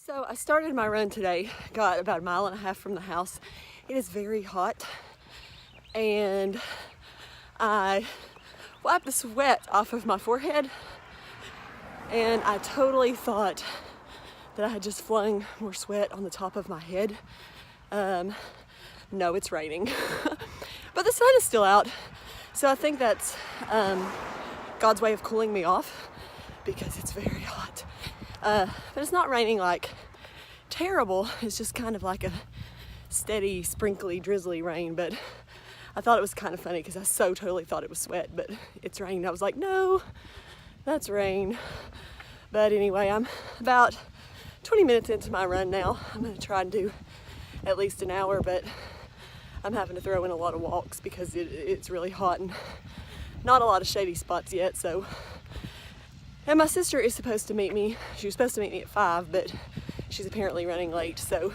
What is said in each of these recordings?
So I started my run today, got about 1.5 miles from the house. It is very hot and I wiped the sweat off of my forehead and I totally thought that I had just flung more sweat on the top of my head. No, it's raining, but the sun is still out. So I think that's God's way of cooling me off because it's very hot. But it's not raining like terrible. It's just kind of like a steady, sprinkly, drizzly rain. But I thought it was kind of funny because I so totally thought it was sweat, but it's rain. I was like, no, that's rain. But anyway, I'm about 20 minutes into my run now. I'm gonna try and do at least an hour, but I'm having to throw in a lot of walks because it's really hot and not a lot of shady spots yet. So, and my sister is supposed to meet me. She was supposed to meet me at 5, but she's apparently running late. So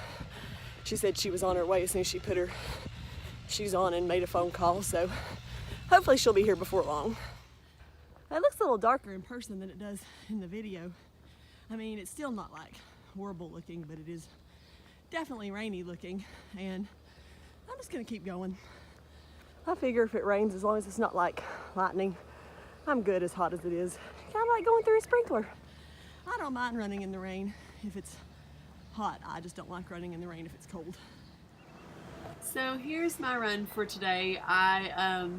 she said she was on her way as soon as she put her shoes on and made a phone call. So hopefully she'll be here before long. It looks a little darker in person than it does in the video. I mean, it's still not like horrible looking, but it is definitely rainy looking. And I'm just gonna keep going. I figure if it rains, as long as it's not like lightning, I'm good as hot as it is. Kind of like going through a sprinkler. I don't mind running in the rain if it's hot. I just don't like running in the rain if it's cold. So here's my run for today.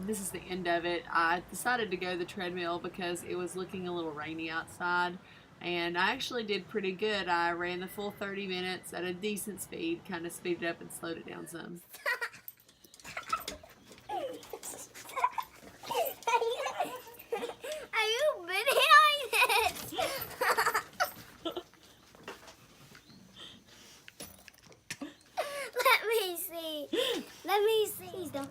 This is the end of it. I decided to go to the treadmill because it was looking a little rainy outside, and I actually did pretty good. I ran the full 30 minutes at a decent speed, kind of speeded up and slowed it down some. Are you videoing this? Let me see. Let me see stuff.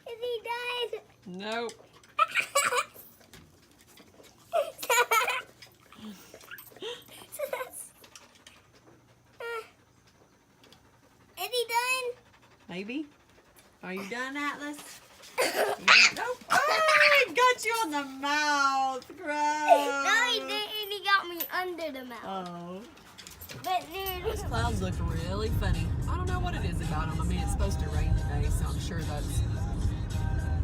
Is he done? Nope. Is he done? Maybe. Are you done, Atlas? You done? Nope. Oh, it got you on the mouth. Gross. No, he didn't. He got me under the mouth. Oh. But dude, Those clouds look really funny. I don't know what it is about them. I mean, it's supposed to rain today, so I'm sure that's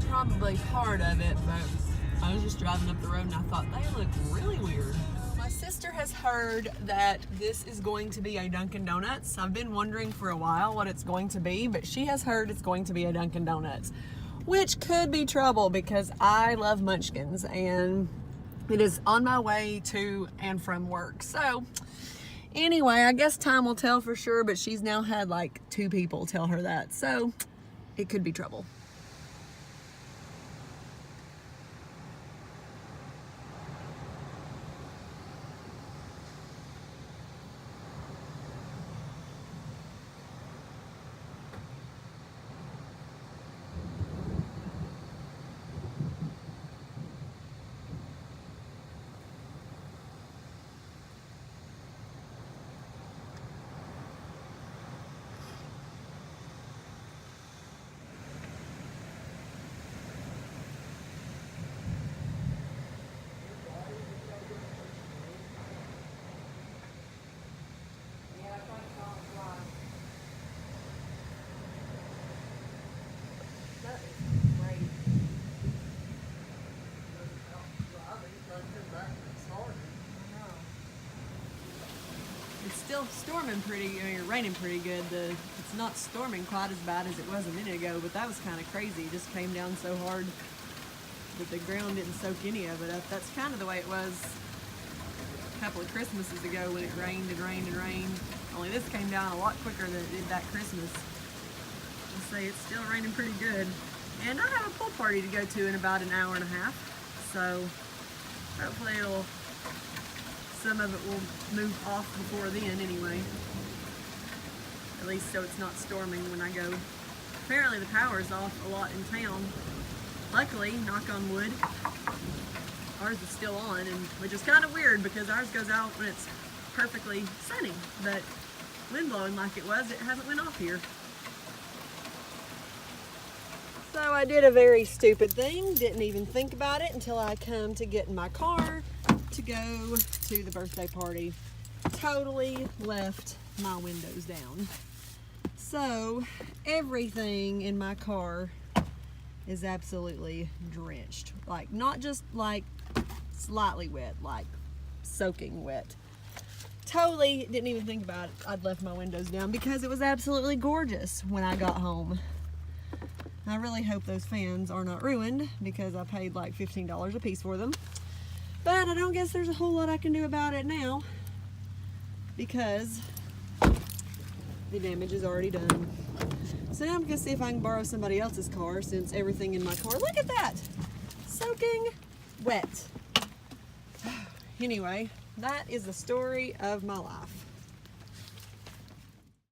probably part of it, but I was just driving up the road and I thought they look really weird. My sister has heard that this is going to be a Dunkin' Donuts. I've been wondering for a while what it's going to be, but she has heard it's going to be a Dunkin' Donuts, which could be trouble because I love Munchkins and it is on my way to and from work. So anyway, I guess time will tell for sure, but she's now had like 2 people tell her that, so it could be trouble. It's still storming raining pretty good. It's not storming quite as bad as it was a minute ago, but that was kind of crazy. It just came down so hard that the ground didn't soak any of it up. That's kind of the way it was a couple of Christmases ago when it rained and rained and rained. Only this came down a lot quicker than it did that Christmas. I'll say it's still raining pretty good. And I have a pool party to go to in about an hour and a half. So hopefully some of it will move off before then anyway. At least so it's not storming when I go. Apparently the power's off a lot in town. Luckily, knock on wood, ours is still on, and which is kind of weird because ours goes out when it's perfectly sunny, but wind blowing like it was, it hasn't went off here. So I did a very stupid thing, didn't even think about it until I come to get in my car to go to the birthday party. Totally left my windows down. So everything in my car is absolutely drenched. Like, not just like slightly wet, like soaking wet. Totally didn't even think about it. I'd left my windows down because it was absolutely gorgeous when I got home. I really hope those fans are not ruined because I paid like $15 a piece for them. But I don't guess there's a whole lot I can do about it now because the damage is already done. So now I'm gonna see if I can borrow somebody else's car since everything in my car, look at that, soaking wet. Anyway, that is the story of my life.